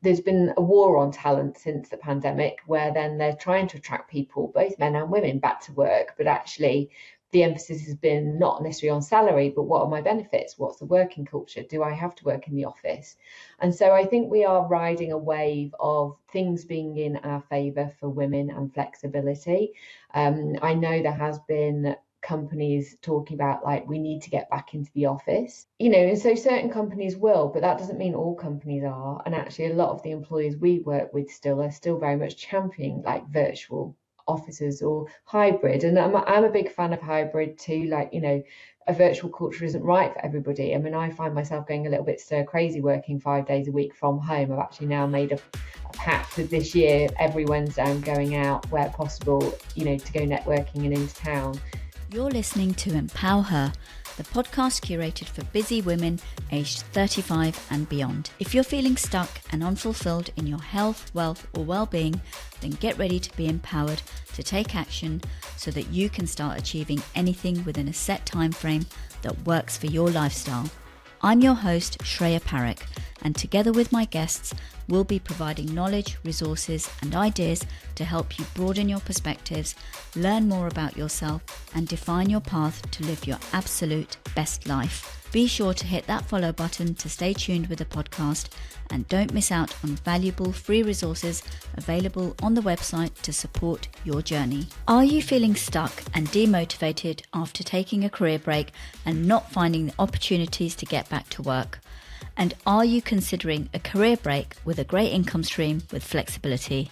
there's been a war on talent since the pandemic, where then they're trying to attract people, both men and women, back to work. But actually, the emphasis has been not necessarily on salary, but what are my benefits? What's the working culture? Do I have to work in the office? And so I think we are riding a wave of things being in our favour for women and flexibility. I know there has been companies talking about, like, we need to get back into the office, and so certain companies will, but that doesn't mean all companies are. And actually, a lot of the employers we work with are still very much championing like virtual offices or hybrid. And I'm a big fan of hybrid too. Like, a virtual culture isn't right for everybody. I mean, I find myself going a little bit stir crazy working 5 days a week from home. I've actually now made a pact for this year, every Wednesday I'm going out where possible, to go networking and into town. You're listening to Empower Her, the podcast curated for busy women aged 35 and beyond. If you're feeling stuck and unfulfilled in your health, wealth, or well-being, then get ready to be empowered to take action so that you can start achieving anything within a set time frame that works for your lifestyle. I'm your host, Shreya Parekh, and together with my guests, we'll be providing knowledge, resources, and ideas to help you broaden your perspectives, learn more about yourself, and define your path to live your absolute best life. Be sure to hit that follow button to stay tuned with the podcast, and don't miss out on valuable free resources available on the website to support your journey. Are you feeling stuck and demotivated after taking a career break and not finding the opportunities to get back to work? And are you considering a career break with a great income stream with flexibility?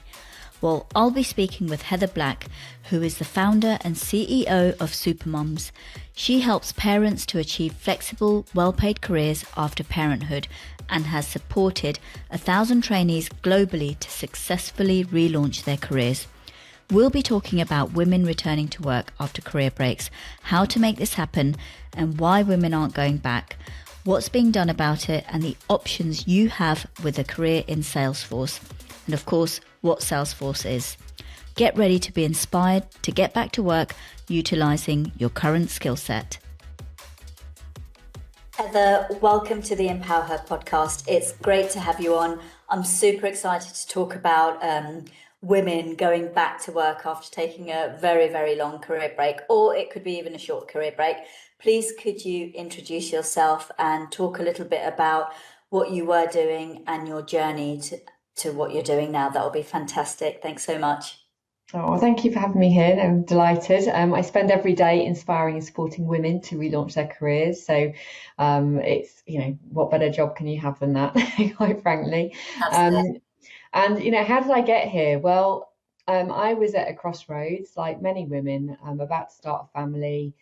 Well, I'll be speaking with Heather Black, who is the founder and CEO of Supermums. She helps parents to achieve flexible, well-paid careers after parenthood and has supported 1,000 trainees globally to successfully relaunch their careers. We'll be talking about women returning to work after career breaks, how to make this happen, and why women aren't going back, what's being done about it, and the options you have with a career in Salesforce. And of course, what Salesforce is. Get ready to be inspired to get back to work utilising your current skill set. Heather, welcome to the Empower Her podcast. It's great to have you on. I'm super excited to talk about women going back to work after taking a very, very long career break, or it could be even a short career break. Please, could you introduce yourself and talk a little bit about what you were doing and your journey to what you're doing now? That will be fantastic. Thanks so much. Oh, thank you for having me here. I'm delighted. I spend every day inspiring and supporting women to relaunch their careers. So it's, what better job can you have than that, quite frankly. And, how did I get here? Well, I was at a crossroads, like many women. I'm about to start a family,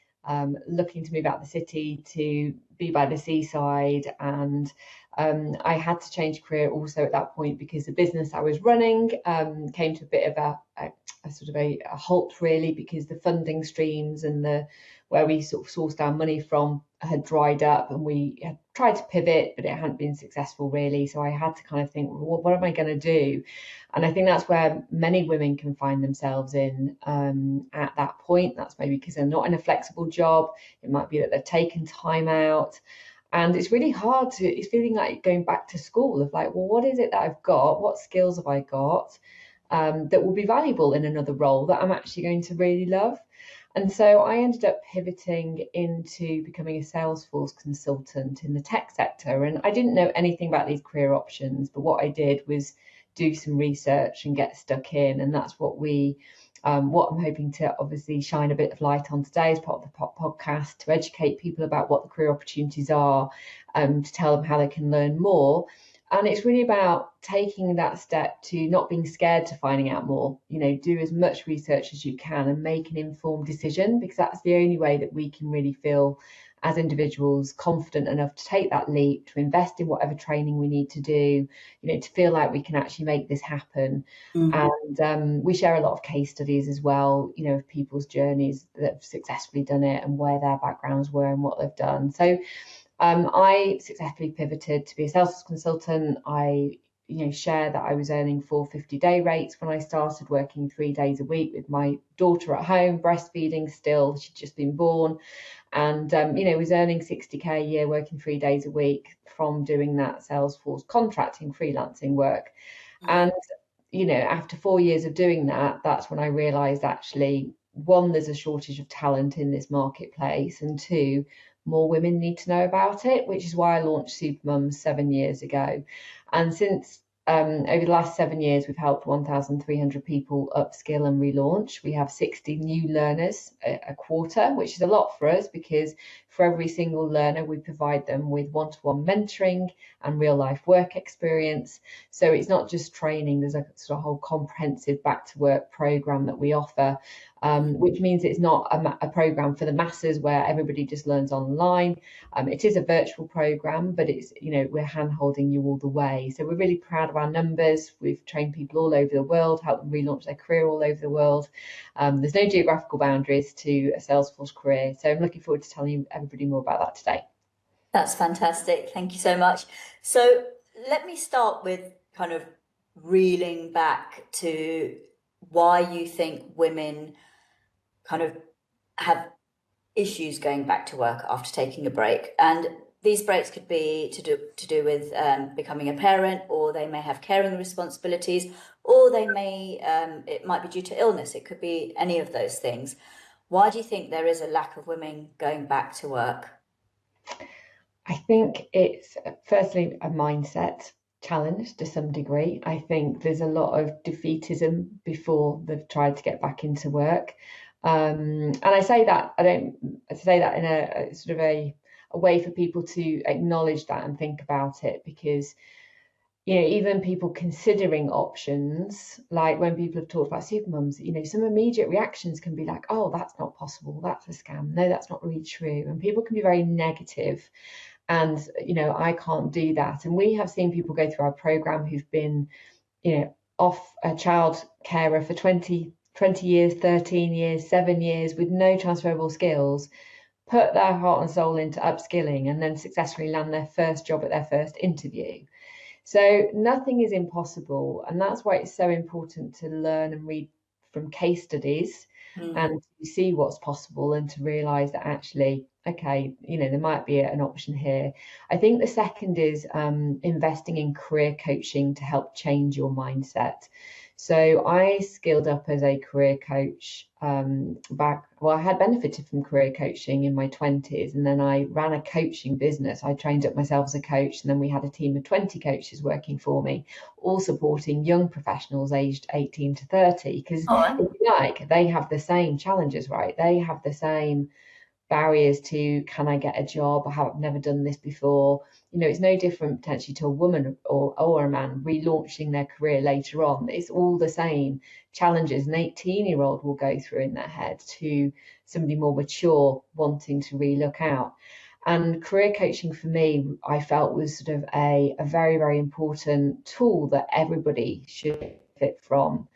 looking to move out the city to be by the seaside. And I had to change career also at that point because the business I was running came to a bit of a sort of a halt, really, because the funding streams and where we sort of sourced our money from had dried up, and we had tried to pivot, but it hadn't been successful, really. So I had to kind of think, well, what am I going to do? And I think that's where many women can find themselves in at that point. That's maybe because they're not in a flexible job. It might be that they've taken time out. And it's really hard it's feeling like going back to school of like, well, what is it that I've got? What skills have I got that will be valuable in another role that I'm actually going to really love? And so I ended up pivoting into becoming a Salesforce consultant in the tech sector. And I didn't know anything about these career options, but what I did was do some research and get stuck in. And that's what what I'm hoping to obviously shine a bit of light on today as part of the podcast, to educate people about what the career opportunities are, to tell them how they can learn more. And it's really about taking that step to not being scared to finding out more, do as much research as you can and make an informed decision, because that's the only way that we can really feel as individuals confident enough to take that leap, to invest in whatever training we need to do, to feel like we can actually make this happen. Mm-hmm. And we share a lot of case studies as well, of people's journeys that have successfully done it and where their backgrounds were and what they've done. So I successfully pivoted to be a sales consultant. I share that I was earning 450 day rates when I started, working 3 days a week with my daughter at home, breastfeeding still, she'd just been born, and was earning 60k a year working 3 days a week from doing that Salesforce contracting freelancing work. And after 4 years of doing that, that's when I realized, actually, one, there's a shortage of talent in this marketplace, and two, more women need to know about it, which is why I launched Supermums 7 years ago. And since over the last 7 years, we've helped 1,300 people upskill and relaunch. We have 60 new learners a quarter, which is a lot for us, because for every single learner, we provide them with one-to-one mentoring and real life work experience. So it's not just training, there's a sort of whole comprehensive back to work program that we offer, which means it's not a program for the masses where everybody just learns online. It is a virtual program, but it's, we're hand holding you all the way. So we're really proud of our numbers. We've trained people all over the world, helped them relaunch their career all over the world. There's no geographical boundaries to a Salesforce career. So I'm looking forward to telling everybody more about that today. That's fantastic. Thank you so much. So let me start with kind of reeling back to why you think women kind of have issues going back to work after taking a break. And these breaks could be to do with becoming a parent, or they may have caring responsibilities, or they may it might be due to illness. It could be any of those things. Why do you think there is a lack of women going back to work? I think it's firstly a mindset challenge to some degree. I think there's a lot of defeatism before they've tried to get back into work. And I say that in a sort of a way for people to acknowledge that and think about it, because even people considering options, like when people have talked about Supermums, some immediate reactions can be like, oh, that's not possible, that's a scam, no, that's not really true, and people can be very negative. And I can't do that. And we have seen people go through our program who've been off a child carer for 20 years, 13 years, 7 years, with no transferable skills, put their heart and soul into upskilling, and then successfully land their first job at their first interview. So nothing is impossible. And that's why it's so important to learn and read from case studies and to see what's possible, and to realize that actually, okay, there might be an option here. I think the second is investing in career coaching to help change your mindset. So I skilled up as a career coach I had benefited from career coaching in my 20s, and then I ran a coaching business. I trained up myself as a coach, and then we had a team of 20 coaches working for me, all supporting young professionals aged 18 to 30, because if you like, they have the same challenges, right? They have the same barriers to, can I get a job? I have never done this before. It's no different potentially to a woman or a man relaunching their career later on. It's all the same challenges an 18-year-old will go through in their head to somebody more mature wanting to relook out. And career coaching for me, I felt, was sort of a very, very important tool that everybody should benefit from,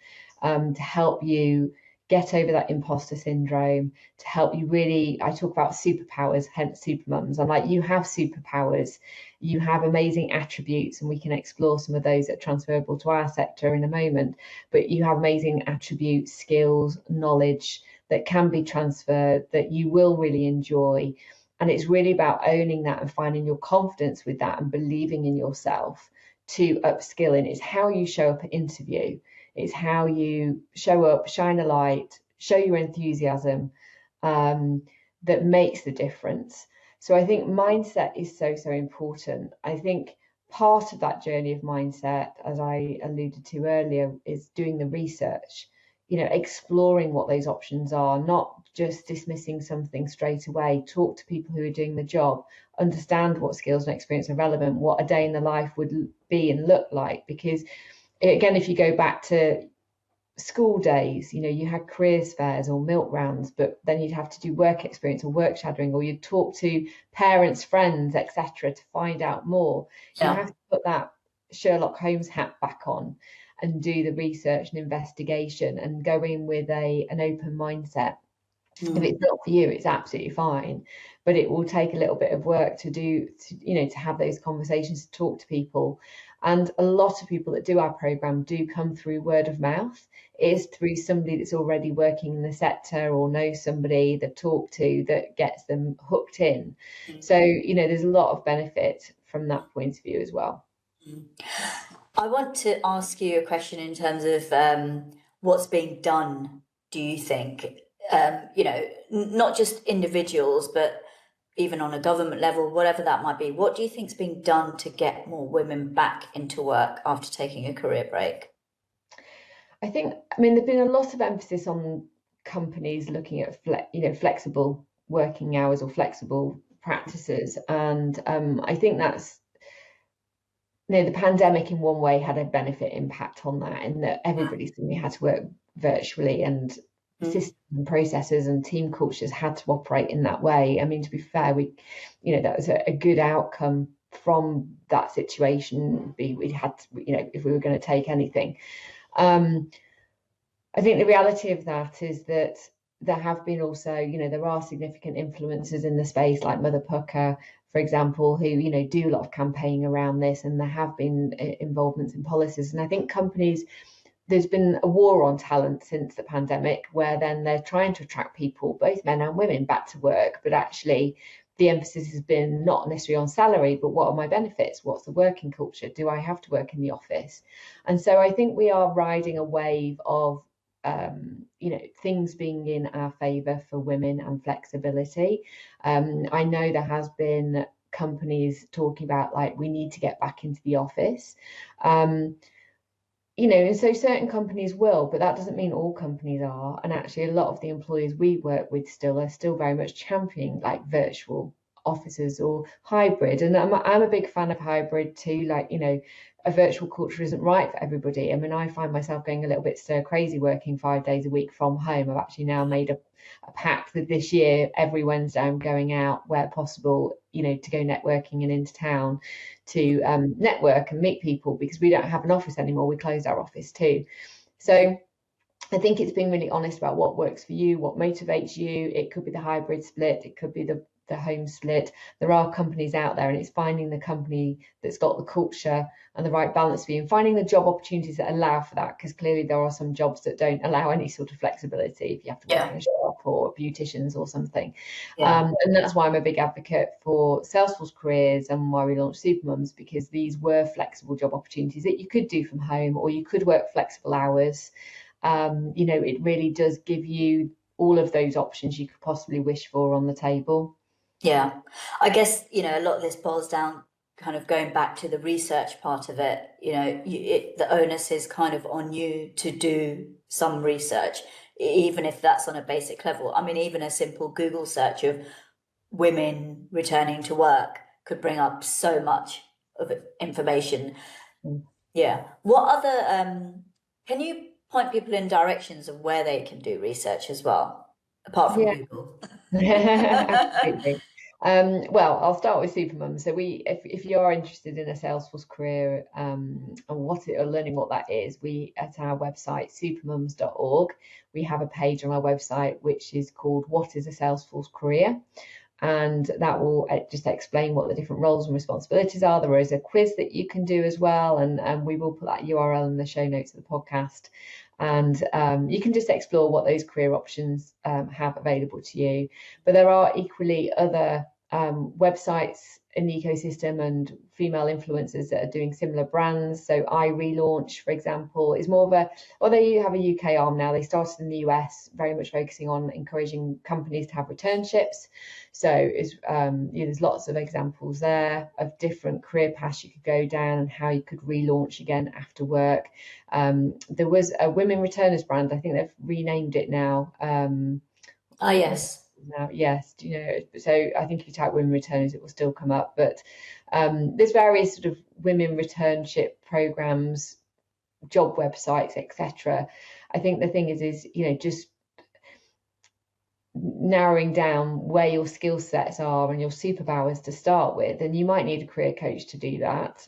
to help you get over that imposter syndrome, to help you really, I talk about superpowers, hence Supermums. I'm like, you have superpowers, you have amazing attributes, and we can explore some of those that are transferable to our sector in a moment, but you have amazing attributes, skills, knowledge that can be transferred, that you will really enjoy. And it's really about owning that and finding your confidence with that and believing in yourself to upskill in. It's how you show up at interview. It's how you show up, shine a light, show your enthusiasm, that makes the difference. So I think mindset is so, so important. I think part of that journey of mindset, as I alluded to earlier, is doing the research, exploring what those options are, not just dismissing something straight away. Talk to people who are doing the job, understand what skills and experience are relevant, what a day in the life would be and look like. Because again, if you go back to school days, you had careers fairs or milk rounds, but then you'd have to do work experience or work shadowing, or you'd talk to parents, friends, etc., to find out more. You have to put that Sherlock Holmes hat back on and do the research and investigation and go in with an open mindset. If it's not for you, it's absolutely fine, but it will take a little bit of work to do, to have those conversations, to talk to people. And a lot of people that do our program do come through word of mouth. It is through somebody that's already working in the sector or knows somebody they've talked to that gets them hooked in. So, there's a lot of benefit from that point of view as well. I want to ask you a question in terms of what's being done, do you think? Not just individuals, but even on a government level, whatever that might be. What do you think's being done to get more women back into work after taking a career break? I mean, there's been a lot of emphasis on companies looking at flexible working hours or flexible practices, and I think that's the pandemic in one way had a benefit impact on that, in that everybody suddenly had to work virtually, and systems and processes and team cultures had to operate in that way. I mean, to be fair, that was a good outcome from that situation. We had to, if we were going to take anything. I think the reality of that is that there have been also, there are significant influencers in the space like Mother Pucker, for example, who, do a lot of campaigning around this, and there have been involvements in policies. And I think there's been a war on talent since the pandemic, where then they're trying to attract people, both men and women, back to work. But actually, the emphasis has been not necessarily on salary, but what are my benefits? What's the working culture? Do I have to work in the office? And so I think we are riding a wave of things being in our favour for women and flexibility. I know there has been companies talking about, like, we need to get back into the office. And so certain companies will, but that doesn't mean all companies are. And actually, a lot of the employers we work with are still very much championing like virtual offices or hybrid. And I'm a big fan of hybrid too. Like, a virtual culture isn't right for everybody. I mean, I find myself going a little bit stir crazy working 5 days a week from home. I've actually now made a pact that this year, every Wednesday, I'm going out where possible, to go networking and into town to network and meet people, because we don't have an office anymore. We closed our office too. So I think it's being really honest about what works for you, what motivates you. It could be the hybrid split, it could be the home split. There are companies out there, and it's finding the company that's got the culture and the right balance for you, and finding the job opportunities that allow for that, because clearly there are some jobs that don't allow any sort of flexibility if you have to work in a shop or beauticians or something. And that's why I'm a big advocate for Salesforce careers and why we launched Supermums, because these were flexible job opportunities that you could do from home, or you could work flexible hours. It really does give you all of those options you could possibly wish for on the table. Yeah, I guess, a lot of this boils down, kind of going back to the research part of it. The onus is kind of on you to do some research, even if that's on a basic level. I mean, even a simple Google search of women returning to work could bring up so much of information. Yeah. What other, can you point people in directions of where they can do research as well, apart from Google? Absolutely. Well, I'll start with Supermums. So if you are interested in a Salesforce career and learning what that is, we at our website supermums.org, we have a page on our website which is called "What is a Salesforce Career?" And that will just explain what the different roles and responsibilities are. There is a quiz that you can do as well, and we will put that URL in the show notes of the podcast. And you can just explore what those career options have available to you. But there are equally other websites in the ecosystem and female influencers that are doing similar brands. So Relaunch, for example, is more of although you have a UK arm now, they started in the US, very much focusing on encouraging companies to have returnships. So there's lots of examples there of different career paths you could go down and how you could relaunch again after work. There was a women returners brand. I think they've renamed it now. Yes. Now, yes, so I think if you type women returners, it will still come up. But there's various sort of women returnship programs, job websites, etc. I think the thing is just narrowing down where your skill sets are and your superpowers to start with, and you might need a career coach to do that,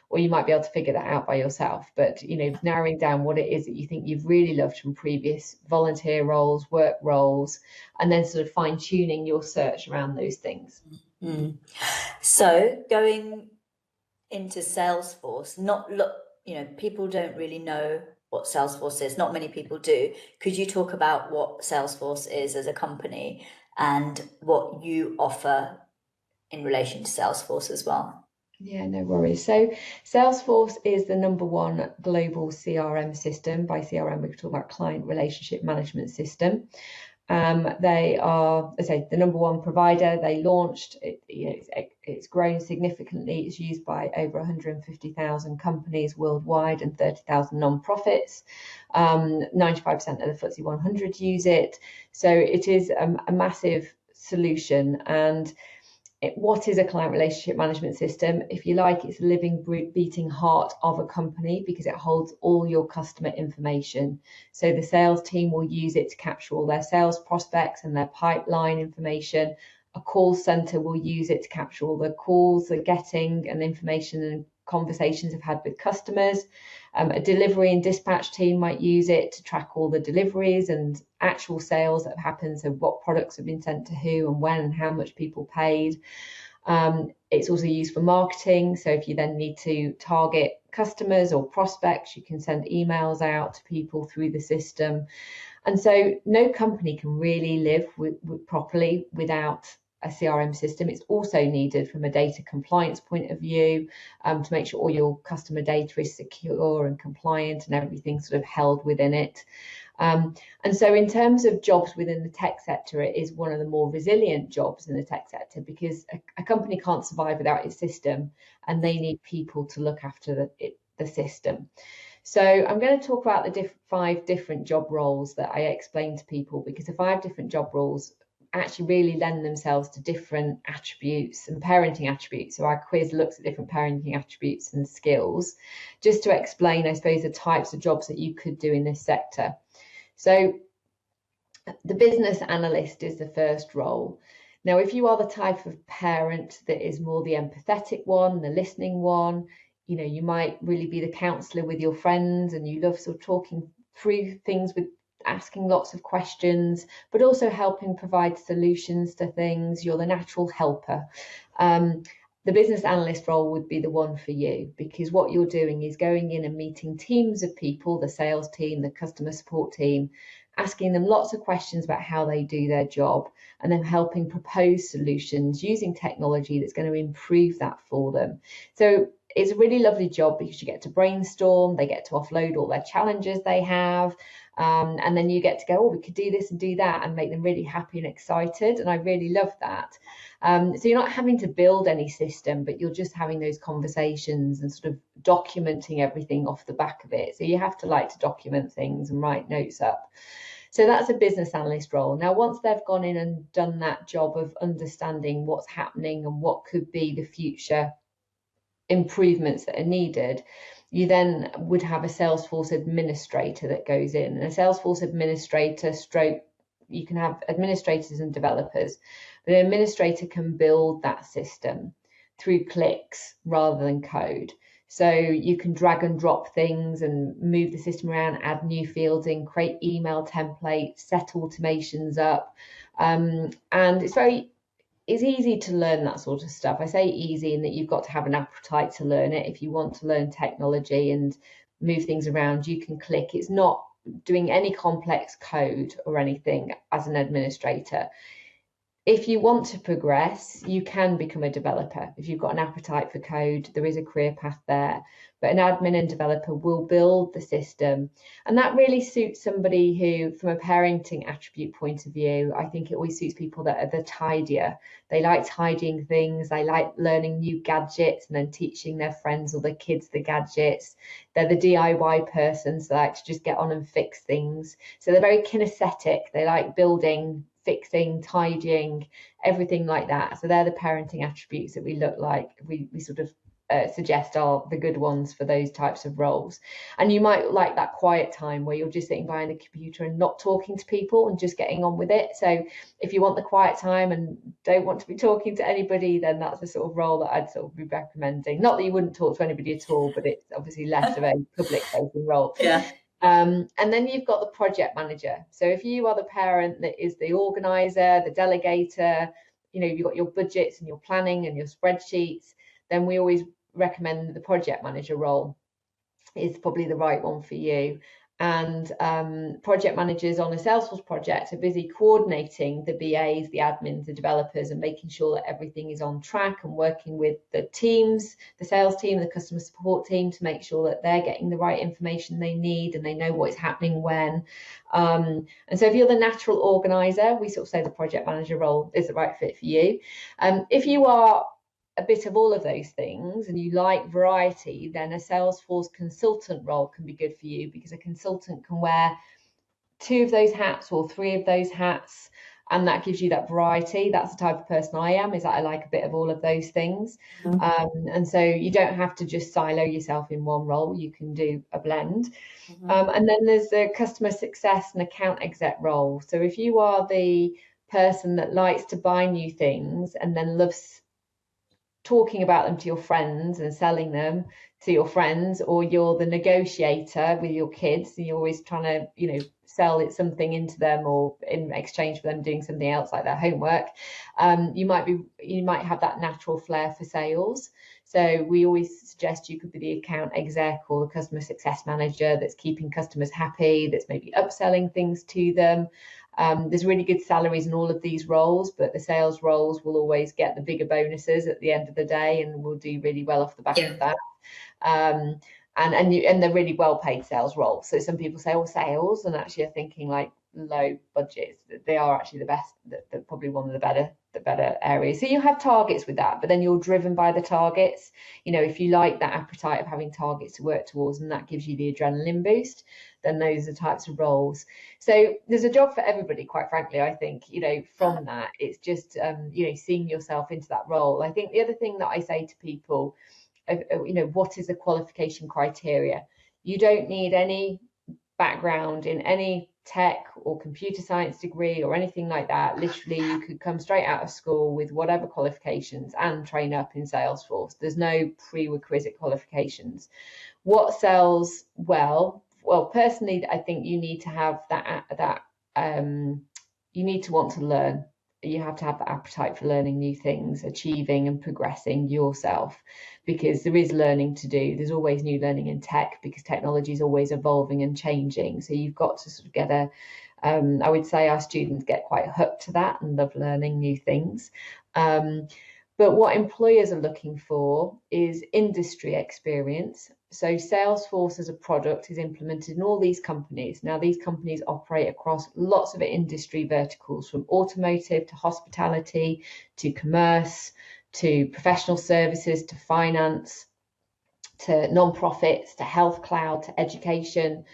or you might be able to figure that out by yourself. But narrowing down what it is that you think you've really loved from previous volunteer roles, work roles, and then sort of fine-tuning your search around those things. So going into Salesforce, not look, people don't really know what Salesforce is. Not many people do. Could you talk about what Salesforce is as a company and what you offer in relation to Salesforce as well? Yeah, no worries. So Salesforce is the #1 global CRM system. By CRM, we can talk about client relationship management system. They are, as I say, the #1 provider. They launched it, it's grown significantly. It's used by over 150,000 companies worldwide and 30,000 non-profits. 95% of the FTSE 100 use it. So it is a massive solution. And what is a client relationship management system? If you like, it's a living, beating heart of a company because it holds all your customer information. So the sales team will use it to capture all their sales prospects and their pipeline information. A call center will use it to capture all the calls they're getting and information and conversations they've had with customers. A delivery and dispatch team might use it to track all the deliveries and actual sales that have happened. So what products have been sent to who and when and how much people paid. It's also used for marketing. So if you then need to target customers or prospects, you can send emails out to people through the system. And so no company can really live properly without a CRM system. It's also needed from a data compliance point of view, to make sure all your customer data is secure and compliant and everything sort of held within it. And so in terms of jobs within the tech sector, it is one of the more resilient jobs in the tech sector because a company can't survive without its system, and they need people to look after the system. So I'm going to talk about the 5 different job roles that I explain to people, because the 5 different job roles actually really lend themselves to different attributes and parenting attributes. So our quiz looks at different parenting attributes and skills, just to explain, I suppose, the types of jobs that you could do in this sector. So the business analyst is the first role. Now, if you are the type of parent that is more the empathetic one, the listening one, you might really be the counsellor with your friends and you love sort of talking through things with asking lots of questions, but also helping provide solutions to things. You're the natural helper. The business analyst role would be the one for you, because what you're doing is going in and meeting teams of people, the sales team, the customer support team, asking them lots of questions about how they do their job, and then helping propose solutions using technology that's going to improve that for them. So it's a really lovely job because you get to brainstorm, they get to offload all their challenges they have, and then you get to go, oh, we could do this and do that, and make them really happy and excited. And I really love that. So you're not having to build any system, but you're just having those conversations and sort of documenting everything off the back of it. So you have to like to document things and write notes up. So that's a business analyst role. Now, once they've gone in and done that job of understanding what's happening and what could be the future improvements that are needed, you then would have a Salesforce administrator that goes in. And a Salesforce administrator you can have administrators and developers, but an administrator can build that system through clicks rather than code. So you can drag and drop things and move the system around, add new fields in, create email templates, set automations up. And it's easy to learn that sort of stuff. I say easy in that you've got to have an appetite to learn it. If you want to learn technology and move things around, you can click. It's not doing any complex code or anything as an administrator. If you want to progress, you can become a developer. If you've got an appetite for code, there is a career path there. But an admin and developer will build the system. And that really suits somebody who, from a parenting attribute point of view, I think it always suits people that are the tidier. They like tidying things. They like learning new gadgets and then teaching their friends or their kids the gadgets. They're the DIY persons that like to just get on and fix things. So they're very kinesthetic. They like building, fixing, tidying, everything like that. So they're the parenting attributes that we look like. We sort of suggest are the good ones for those types of roles. And you might like that quiet time where you're just sitting behind the computer and not talking to people and just getting on with it. So if you want the quiet time and don't want to be talking to anybody, then that's the sort of role that I'd sort of be recommending. Not that you wouldn't talk to anybody at all, but it's obviously less of a public facing role. Yeah. And then you've got the project manager. So if you are the parent that is the organizer, the delegator, you've got your budgets and your planning and your spreadsheets, then we always recommend the project manager role is probably the right one for you. And project managers on a Salesforce project are busy coordinating the BAs, the admins, the developers, and making sure that everything is on track, and working with the teams, the sales team, the customer support team, to make sure that they're getting the right information they need and they know what is happening when. And so if you're the natural organizer, we sort of say the project manager role is the right fit for you. If you are a bit of all of those things and you like variety, then a Salesforce consultant role can be good for you, because a consultant can wear 2 of those hats or 3 of those hats, and that gives you that variety. That's the type of person I am, is that I like a bit of all of those things. And so you don't have to just silo yourself in one role, you can do a blend. And then there's the customer success and account exec role. So if you are the person that likes to buy new things and then loves talking about them to your friends and selling them to your friends, or you're the negotiator with your kids and you're always trying to sell it something into them, or in exchange for them doing something else like their homework, you might have that natural flair for sales. So we always suggest you could be the account exec or the customer success manager that's keeping customers happy, that's maybe upselling things to them. There's really good salaries in all of these roles, but the sales roles will always get the bigger bonuses at the end of the day, and will do really well off the back of that. And they're really well paid sales roles. So some people say, oh, sales, and actually are thinking like low budgets. They are actually the best, they're probably one of the better areas. So you have targets with that, but then you're driven by the targets. If you like that appetite of having targets to work towards, and that gives you the adrenaline boost, then those are types of roles. So there's a job for everybody, quite frankly. I think, from that, it's just, seeing yourself into that role. I think the other thing that I say to people, what is the qualification criteria? You don't need any background in any tech or computer science degree or anything like that. Literally, you could come straight out of school with whatever qualifications and train up in Salesforce. There's no prerequisite qualifications. What sells well, personally, I think you need to have that you need to want to learn. You have to have the appetite for learning new things, achieving and progressing yourself, because there is learning to do. There's always new learning in tech, because technology is always evolving and changing. So you've got to sort of get I would say our students get quite hooked to that and love learning new things. But what employers are looking for is industry experience. So Salesforce as a product is implemented in all these companies. Now, these companies operate across lots of industry verticals, from automotive to hospitality to commerce to professional services to finance to non-profits to health cloud to education.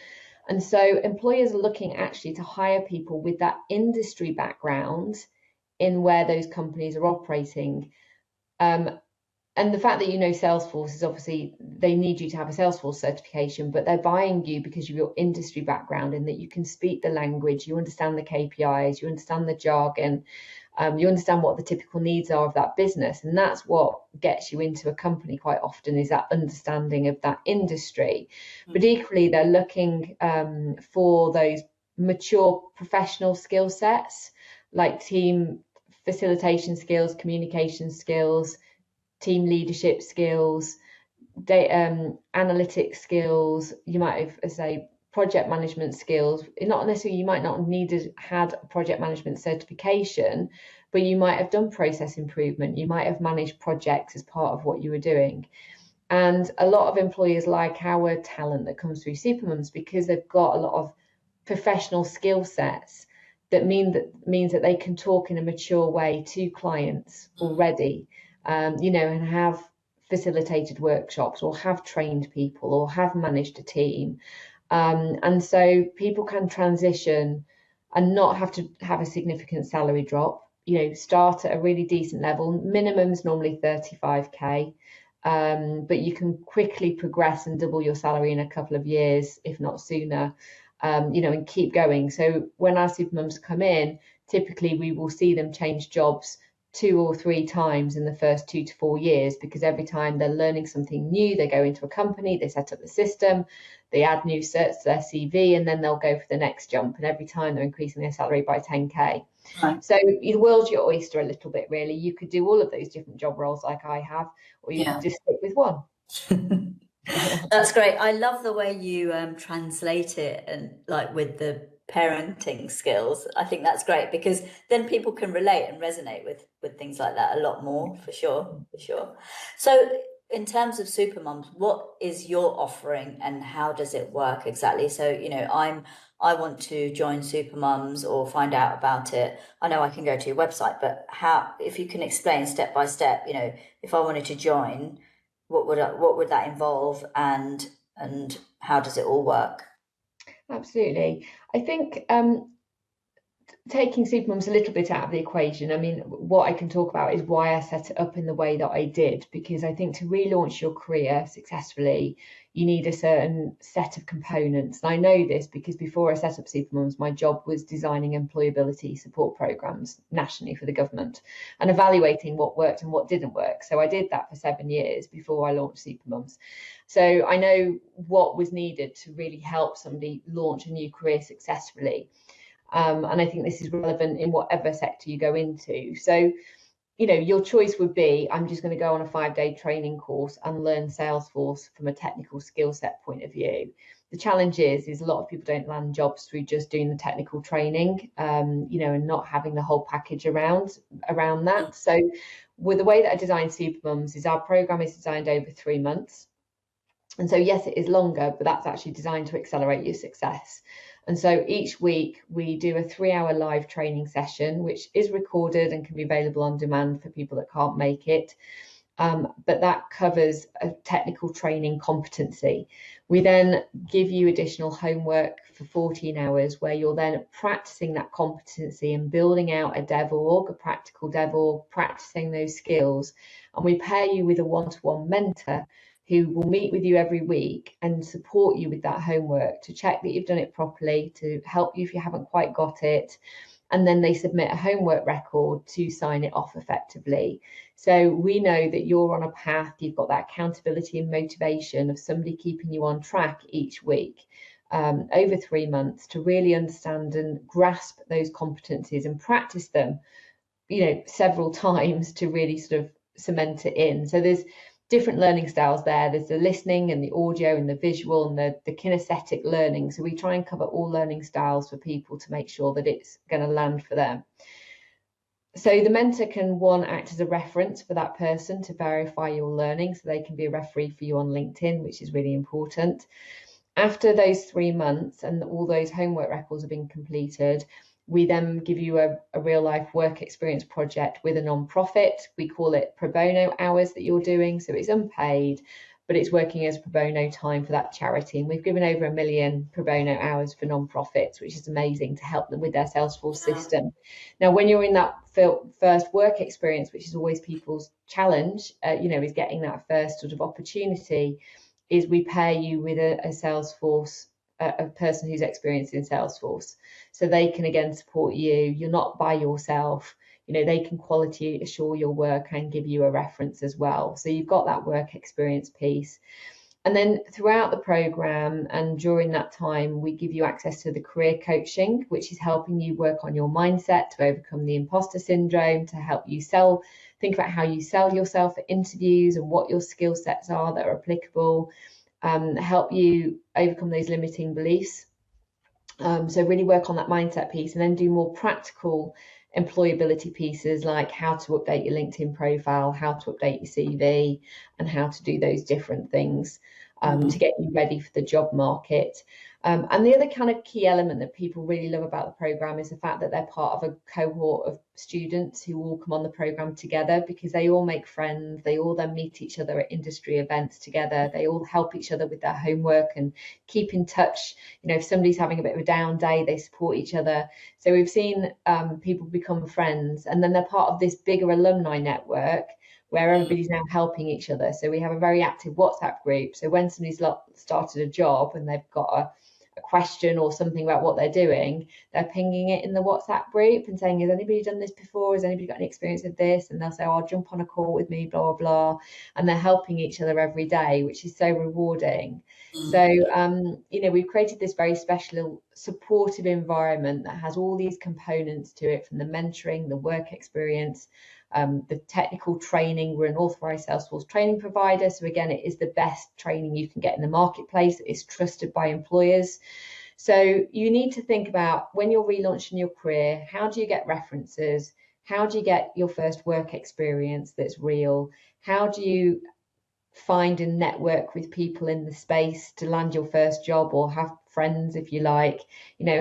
And so employers are looking actually to hire people with that industry background in where those companies are operating. And the fact that Salesforce is obviously, they need you to have a Salesforce certification, but they're buying you because of your industry background, in that you can speak the language, you understand the KPIs, you understand the jargon, you understand what the typical needs are of that business. And that's what gets you into a company quite often, is that understanding of that industry. But equally, they're looking for those mature professional skill sets, like team facilitation skills, communication skills, team leadership skills, data analytics skills. You might have, say, project management skills. Not necessarily, you might not need to had a project management certification, but you might have done process improvement. You might have managed projects as part of what you were doing. And a lot of employers like our talent that comes through Supermums, because they've got a lot of professional skill sets that means that they can talk in a mature way to clients already, and have facilitated workshops, or have trained people, or have managed a team. And so people can transition and not have to have a significant salary drop, start at a really decent level. Minimum's normally 35k, but you can quickly progress and double your salary in a couple of years, if not sooner, and keep going. So when our Supermums come in, typically we will see them change jobs 2 or 3 times in the first 2 to 4 years, because every time they're learning something new, they go into a company, they set up the system, they add new certs to their CV, and then they'll go for the next jump. And every time they're increasing their salary by 10k. Right. So the world's your oyster a little bit, really. You could do all of those different job roles like I have, or you could Yeah. just stick with one. That's great. I love the way you translate it, and like with the parenting skills. I think that's great because then people can relate and resonate with things like that a lot more, for sure, for sure. So in terms of Supermums, what is your offering and how does it work exactly? So, I want to join Supermums or find out about it. I know I can go to your website, but how, if you can explain step by step, if I wanted to join, what would that involve, and how does it all work? Absolutely. I think taking Supermums a little bit out of the equation, I mean, what I can talk about is why I set it up in the way that I did, because I think to relaunch your career successfully, you need a certain set of components. And I know this because before I set up Supermums, my job was designing employability support programs nationally for the government and evaluating what worked and what didn't work. So I did that for 7 years before I launched Supermums. So I know what was needed to really help somebody launch a new career successfully. And I think this is relevant in whatever sector you go into. So, your choice would be, I'm just going to go on a 5-day training course and learn Salesforce from a technical skill set point of view. The challenge is a lot of people don't land jobs through just doing the technical training, and not having the whole package around that. So with the way that I designed Supermums is our program is designed over 3 months. And so, yes, it is longer, but that's actually designed to accelerate your success. And so each week we do a 3-hour live training session, which is recorded and can be available on demand for people that can't make it. But that covers a technical training competency. We then give you additional homework for 14 hours where you're then practicing that competency and building out a dev org, a practical dev org, practicing those skills. And we pair you with a one-to-one mentor who will meet with you every week and support you with that homework to check that you've done it properly, to help you if you haven't quite got it. And then they submit a homework record to sign it off effectively. So we know that you're on a path, you've got that accountability and motivation of somebody keeping you on track each week over 3 months to really understand and grasp those competencies and practice them, several times to really sort of cement it in. So there's different learning styles there. There's the listening and the audio and the visual and the kinesthetic learning. So we try and cover all learning styles for people to make sure that it's going to land for them. So the mentor can, one, act as a reference for that person to verify your learning. So they can be a referee for you on LinkedIn, which is really important. After those 3 months and all those homework records have been completed, we then give you a real life work experience project with a non-profit. We call it pro bono hours that you're doing. So it's unpaid, but it's working as pro bono time for that charity. And we've given over 1 million pro bono hours for non-profits, which is amazing to help them with their Salesforce system. Now, when you're in that first work experience, which is always people's challenge, is getting that first sort of opportunity, is we pair you with a Salesforce, a person who's experienced in Salesforce. So they can again support you. You're not by yourself. They can quality assure your work and give you a reference as well. So you've got that work experience piece. And then throughout the program and during that time, we give you access to the career coaching, which is helping you work on your mindset to overcome the imposter syndrome, to help you think about how you sell yourself at interviews and what your skill sets are that are applicable, help you overcome those limiting beliefs. So really work on that mindset piece and then do more practical employability pieces like how to update your LinkedIn profile, how to update your CV, and how to do those different things to get you ready for the job market. And the other kind of key element that people really love about the program is the fact that they're part of a cohort of students who all come on the program together, because they all make friends. They all then meet each other at industry events together. They all help each other with their homework and keep in touch. If somebody's having a bit of a down day, they support each other. So we've seen people become friends, and then they're part of this bigger alumni network where everybody's now helping each other. So we have a very active WhatsApp group. So when somebody's started a job and they've got a question or something about what they're doing, they're pinging it in the WhatsApp group and saying, has anybody done this before? Has anybody got any experience of this? And they'll say, oh, I'll jump on a call with me, blah, blah, blah. And they're helping each other every day, which is so rewarding. So, we've created this very special supportive environment that has all these components to it, from the mentoring, the work experience, the technical training. We're an authorized Salesforce training provider. So again, it is the best training you can get in the marketplace. It's trusted by employers. So you need to think about, when you're relaunching your career, how do you get references? How do you get your first work experience that's real? How do you find and network with people in the space to land your first job, or have friends, if you like?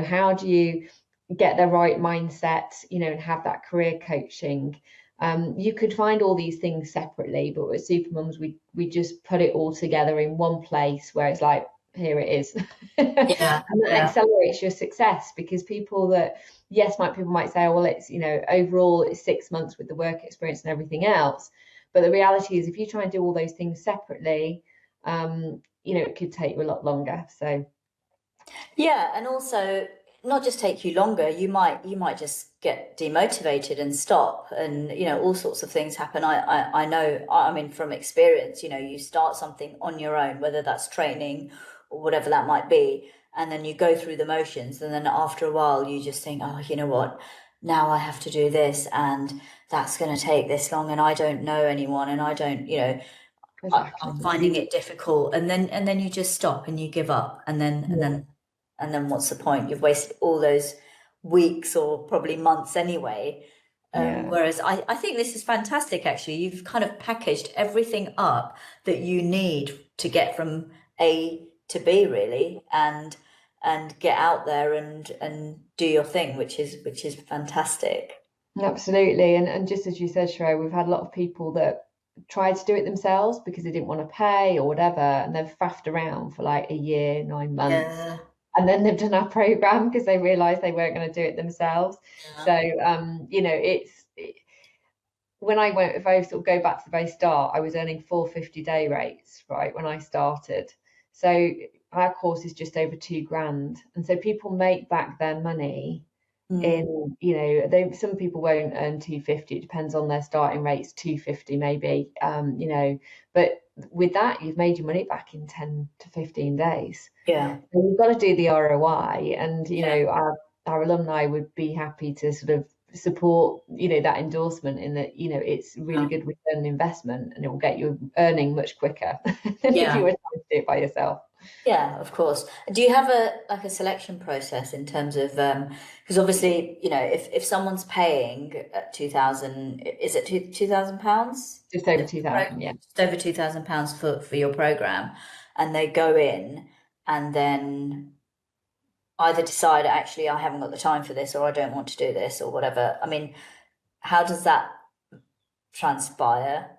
How do you get the right mindset, and have that career coaching? You could find all these things separately, but with Supermums, we just put it all together in one place where it's like, here it is. Yeah, and that accelerates your success, because people might say, oh, well, it's, overall it's 6 months with the work experience and everything else. But the reality is, if you try and do all those things separately, it could take you a lot longer. So yeah, and also not just take you longer, you might just get demotivated and stop, and all sorts of things happen. I know, I mean, from experience, you start something on your own, whether that's training or whatever that might be, and then you go through the motions, and then after a while you just think, oh, you know what, now I have to do this, and that's going to take this long, and I don't know anyone, and I don't, exactly. I'm finding it difficult, and then you just stop and you give up, and then what's the point? You've wasted all those weeks or probably months anyway. Whereas I think this is fantastic, actually. You've kind of packaged everything up that you need to get from A to B, really, and get out there and do your thing, which is fantastic. Absolutely. And just as you said, Sheree, we've had a lot of people that tried to do it themselves because they didn't want to pay or whatever, and they've faffed around for like a year, 9 months. Yeah. And then they've done our program because they realized they weren't going to do it themselves. So, when if I sort of go back to the very start, I was earning 450 day rates, right, when I started. So our course is just over 2 grand. And so people make back their money in, some people won't earn 250. It depends on their starting rates, 250 maybe, but with that, you've made your money back in 10 to 15 days. Yeah. And you've got to do the ROI, and our alumni would be happy to sort of support that endorsement, in that it's really good return on investment, and it will get you earning much quicker than if you were trying to do it by yourself. Yeah, of course. Do you have a selection process in terms of, because obviously, if someone's paying 2,000, is it £2,000? Just over 2,000, yeah. Just over £2,000 for your program, and they go in and then either decide, actually, I haven't got the time for this, or I don't want to do this, or whatever. I mean, how does that transpire?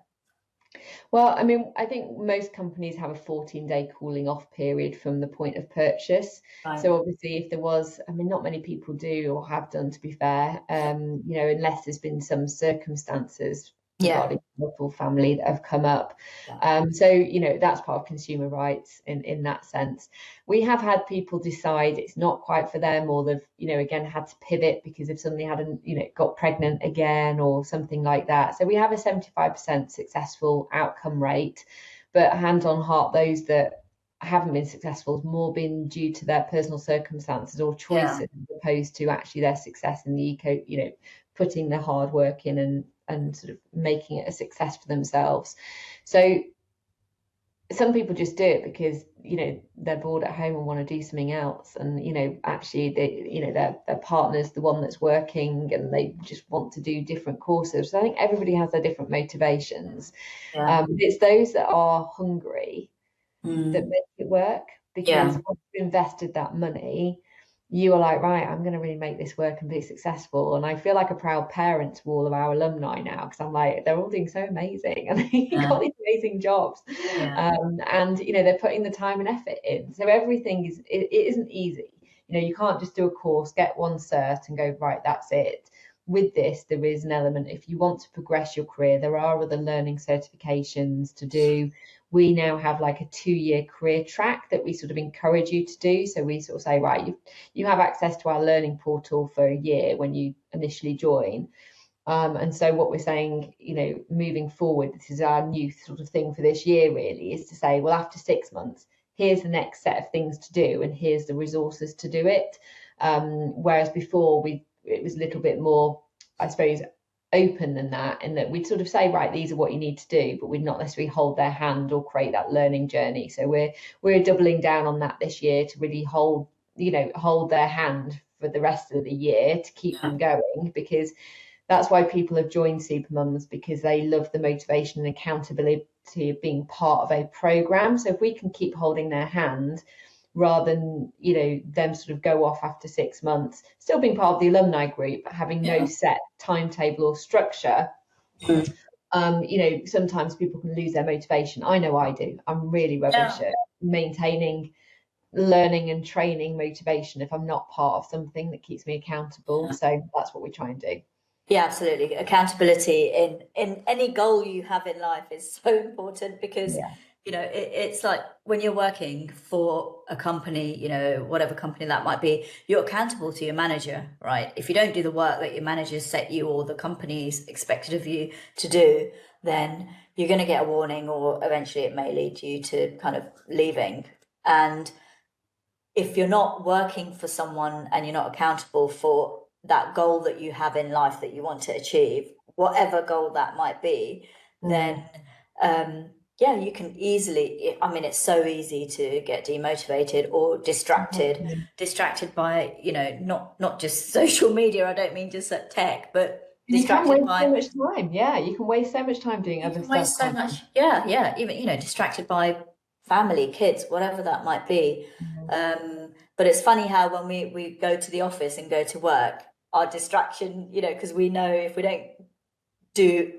Well, I mean, I think most companies have a 14-day cooling off period from the point of purchase. Right. So obviously, if there was, I mean, not many people do or have done, to be fair, unless there's been some circumstances regarding local family that have come up. So that's part of consumer rights in that sense. We have had people decide it's not quite for them, or they've again had to pivot because they've suddenly had got pregnant again or something like that. So we have a 75% successful outcome rate, but hand on heart, those that haven't been successful has more been due to their personal circumstances or choices, as opposed to actually their success in the putting the hard work in and sort of making it a success for themselves. So some people just do it because they're bored at home and want to do something else, and actually their partner's the one that's working, and they just want to do different courses. So I think everybody has their different motivations. It's those that are hungry that make it work, because once you've invested that money, you are like, right, I'm going to really make this work and be successful. And I feel like a proud parent to all of our alumni now, because I'm like, they're all doing so amazing, and they've got these amazing jobs, and they're putting the time and effort in. So everything it isn't easy. You can't just do a course, get one cert and go, right, that's it. With this, there is an element, if you want to progress your career, there are other learning certifications to do. we now have like a 2-year career track that we sort of encourage you to do. So we sort of say, right, you have access to our learning portal for a year when you initially join. And so what we're saying, moving forward, this is our new sort of thing for this year really, is to say, well, after 6 months, here's the next set of things to do and here's the resources to do it. Whereas before it was a little bit more, I suppose, open than that, in that we'd sort of say, right, these are what you need to do, but we'd not necessarily hold their hand or create that learning journey. So we're doubling down on that this year to really hold their hand for the rest of the year to keep them going, because that's why people have joined Supermums, because they love the motivation and accountability of being part of a program. So if we can keep holding their hand rather than them sort of go off after 6 months, still being part of the alumni group, but having no set timetable or structure. Sometimes people can lose their motivation. I know I do. I'm really rubbish at maintaining learning and training motivation if I'm not part of something that keeps me accountable. So that's what we try and do. Yeah, absolutely. Accountability in any goal you have in life is so important, because it's like when you're working for a company, whatever company that might be, you're accountable to your manager, right? If you don't do the work that your managers set you or the company's expected of you to do, then you're going to get a warning, or eventually it may lead you to kind of leaving. And if you're not working for someone and you're not accountable for that goal that you have in life that you want to achieve, whatever goal that might be, then you can easily, it's so easy to get demotivated or distracted by, not just social media. I don't mean just at tech, but you can waste so much time. Yeah, you can waste so much time doing other stuff. Waste so much. Yeah. Even, distracted by family, kids, whatever that might be. But it's funny how when we go to the office and go to work, our distraction, because we know if we don't do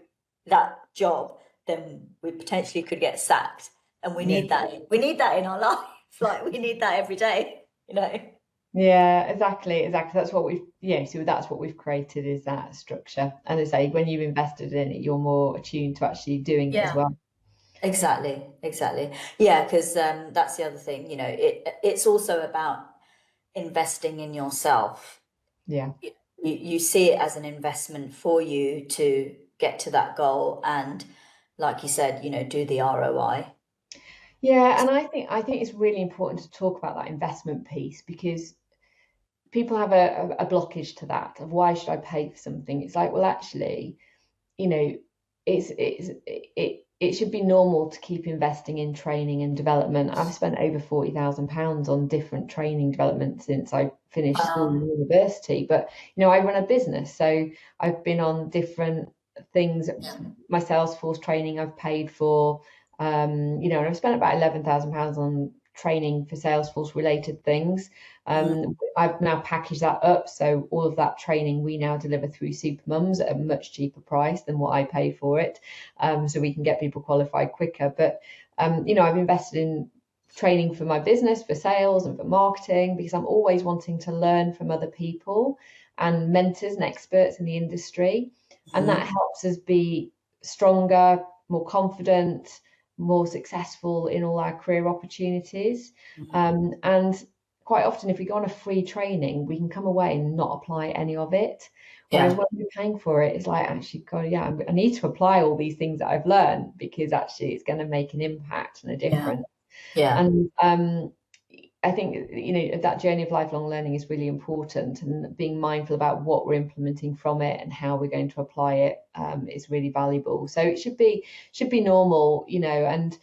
that job, then we potentially could get sacked. And we need that. We need that in our life. Like we need that every day, Yeah, exactly. That's what we've created, is that structure. And I say, when you've invested in it, you're more attuned to actually doing it as well. Exactly. Yeah, because that's the other thing, it's also about investing in yourself. Yeah. You see it as an investment for you to get to that goal, and like you said, do the ROI. Yeah, and I think it's really important to talk about that investment piece, because people have a blockage to that, of why should I pay for something? It's like, well, actually, it should be normal to keep investing in training and development. I've spent over £40,000 on different training development since I finished school and university. But I run a business, so I've been on different things. My Salesforce training I've paid for, and I've spent about £11,000 on training for Salesforce related things. I've now packaged that up, so all of that training we now deliver through Supermums at a much cheaper price than what I pay for it, so we can get people qualified quicker. But I've invested in training for my business, for sales and for marketing, because I'm always wanting to learn from other people and mentors and experts in the industry, and that helps us be stronger, more confident, more successful in all our career opportunities. And quite often, if we go on a free training, we can come away and not apply any of it. Whereas when we're paying for it, it's like, actually, God, I need to apply all these things that I've learned, because actually it's going to make an impact and a difference. And I think, that journey of lifelong learning is really important, and being mindful about what we're implementing from it and how we're going to apply it is really valuable. So it should be normal, and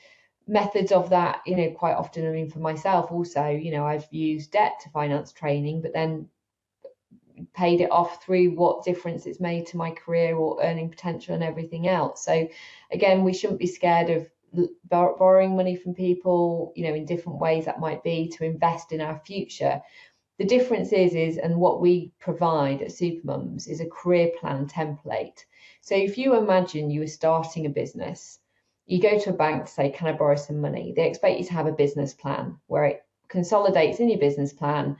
methods of that, quite often, for myself also, I've used debt to finance training, but then paid it off through what difference it's made to my career or earning potential and everything else. So again, we shouldn't be scared of borrowing money from people, in different ways that might be, to invest in our future. The difference is, and what we provide at Supermums is a career plan template. So if you imagine you were starting a business, you go to a bank to say, can I borrow some money? They expect you to have a business plan where it consolidates in your business plan,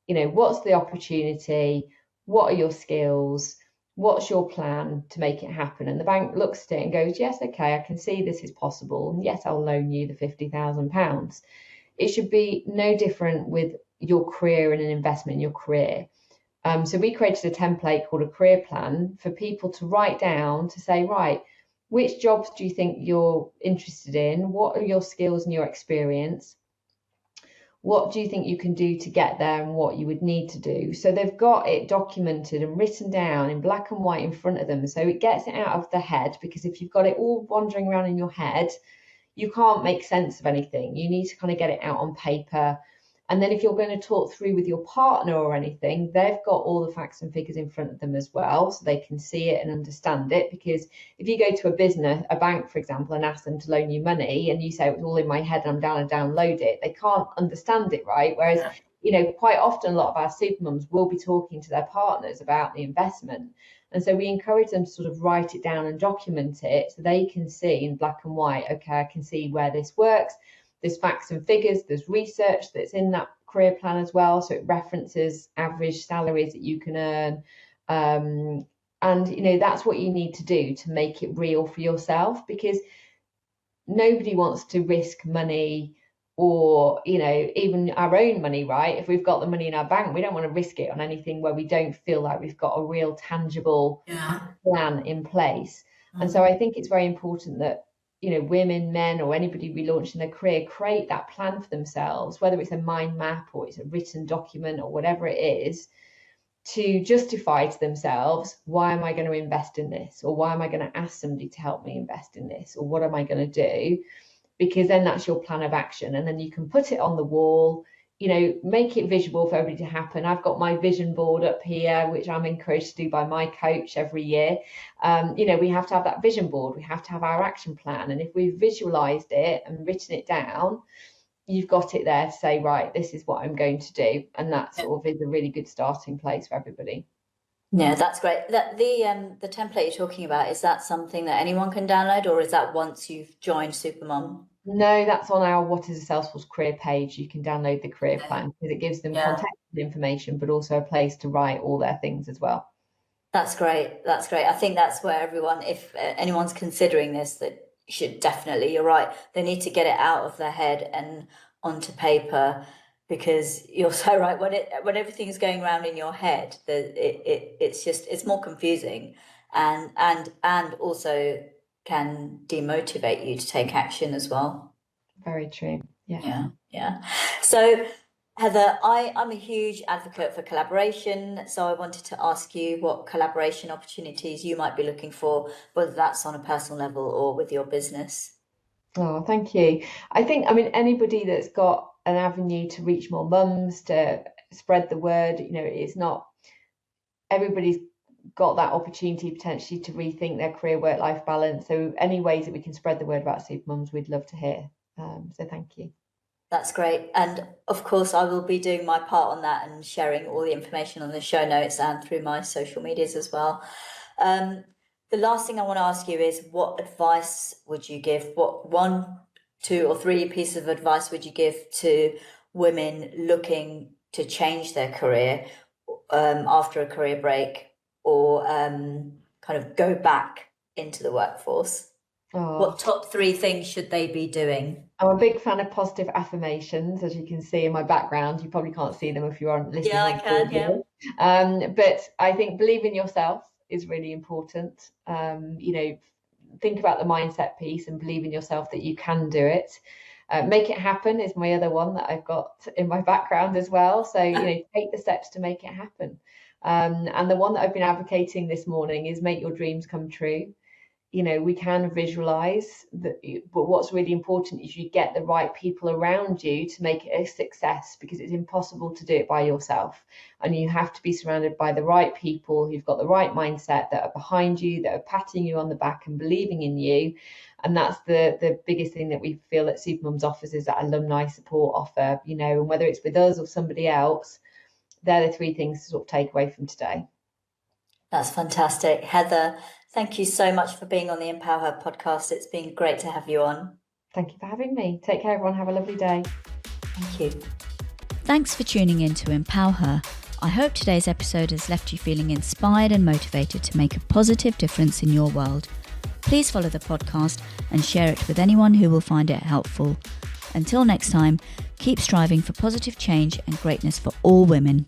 what's the opportunity? What are your skills? what's your plan to make it happen? And the bank looks at it and goes, yes, okay, I can see this is possible. And yes, I'll loan you the £50,000. It should be no different with your career and an investment in your career. So we created a template called a career plan for people to write down to say, right, which jobs do you think you're interested in? What are your skills and your experience? What do you think you can do to get there and what you would need to do? So they've got it documented and written down in black and white in front of them. So it gets it out of their head, because if you've got it all wandering around in your head, you can't make sense of anything. You need to kind of get it out on paper. And then if you're going to talk through with your partner or anything, they've got all the facts and figures in front of them as well, so they can see it and understand it. Because if you go to a bank, for example, and ask them to loan you money and you say, it's all in my head, I'm down and download it, they can't understand it, right? Whereas, quite often a lot of our supermums will be talking to their partners about the investment. And so we encourage them to sort of write it down and document it so they can see in black and white, okay, I can see where this works. There's facts and figures, there's research that's in that career plan as well. So it references average salaries that you can earn. And that's what you need to do to make it real for yourself, because nobody wants to risk money or, even our own money, right? If we've got the money in our bank, we don't want to risk it on anything where we don't feel like we've got a real tangible plan in place. Mm-hmm. And so I think it's very important that women, men, or anybody relaunching their career create that plan for themselves, whether it's a mind map or it's a written document or whatever it is, to justify to themselves, why am I going to invest in this? Or why am I going to ask somebody to help me invest in this? Or what am I going to do? Because then that's your plan of action. And then you can put it on the wall, make it visual for everybody to happen. I've got my vision board up here, which I'm encouraged to do by my coach every year. We have to have that vision board. We have to have our action plan. And if we've visualized it and written it down, you've got it there to say, right, this is what I'm going to do. And that sort of is a really good starting place for everybody. Yeah, that's great. The template you're talking about, is that something that anyone can download, or is that once you've joined Supermum? No, that's on our What is a Salesforce career page. You can download the career plan because it gives them contact information, but also a place to write all their things as well. That's great. That's great. I think that's where everyone, if anyone's considering this, that should definitely, you're right, they need to get it out of their head and onto paper, because you're so right. When everything is going around in your head, it's more confusing, and also can demotivate you to take action as well. Very true. Yeah. So Heather, I'm a huge advocate for collaboration, so I wanted to ask you what collaboration opportunities you might be looking for, whether that's on a personal level or with your business. Oh, thank you. I think, anybody that's got an avenue to reach more mums, to spread the word, it's not everybody's got that opportunity potentially to rethink their career work-life balance. So any ways that we can spread the word about Supermums, we'd love to hear. So thank you. That's great. And of course, I will be doing my part on that and sharing all the information on the show notes and through my social medias as well. The last thing I want to ask you is, what advice would you give? What 1, 2, or 3 pieces of advice would you give to women looking to change their career after a career break, or kind of go back into the workforce? What top 3 things should they be doing? I'm a big fan of positive affirmations, as you can see in my background. You probably can't see them if you aren't listening. Yeah, I can, yeah. But I think believe in yourself is really important. Think about the mindset piece and believe in yourself that you can do it. Make it happen is my other one that I've got in my background as well. So, take the steps to make it happen. And the one that I've been advocating this morning is make your dreams come true. We can visualize that, but what's really important is you get the right people around you to make it a success, because it's impossible to do it by yourself. And you have to be surrounded by the right people who've got the right mindset, that are behind you, that are patting you on the back and believing in you. And that's the biggest thing that we feel that Supermums offers, is that alumni support offer, and whether it's with us or somebody else, they're the 3 things to sort of take away from today. That's fantastic. Heather, thank you so much for being on the Empower Her podcast. It's been great to have you on. Thank you for having me. Take care, everyone. Have a lovely day. Thank you. Thanks for tuning in to Empower Her. I hope today's episode has left you feeling inspired and motivated to make a positive difference in your world. Please follow the podcast and share it with anyone who will find it helpful. Until next time, keep striving for positive change and greatness for all women.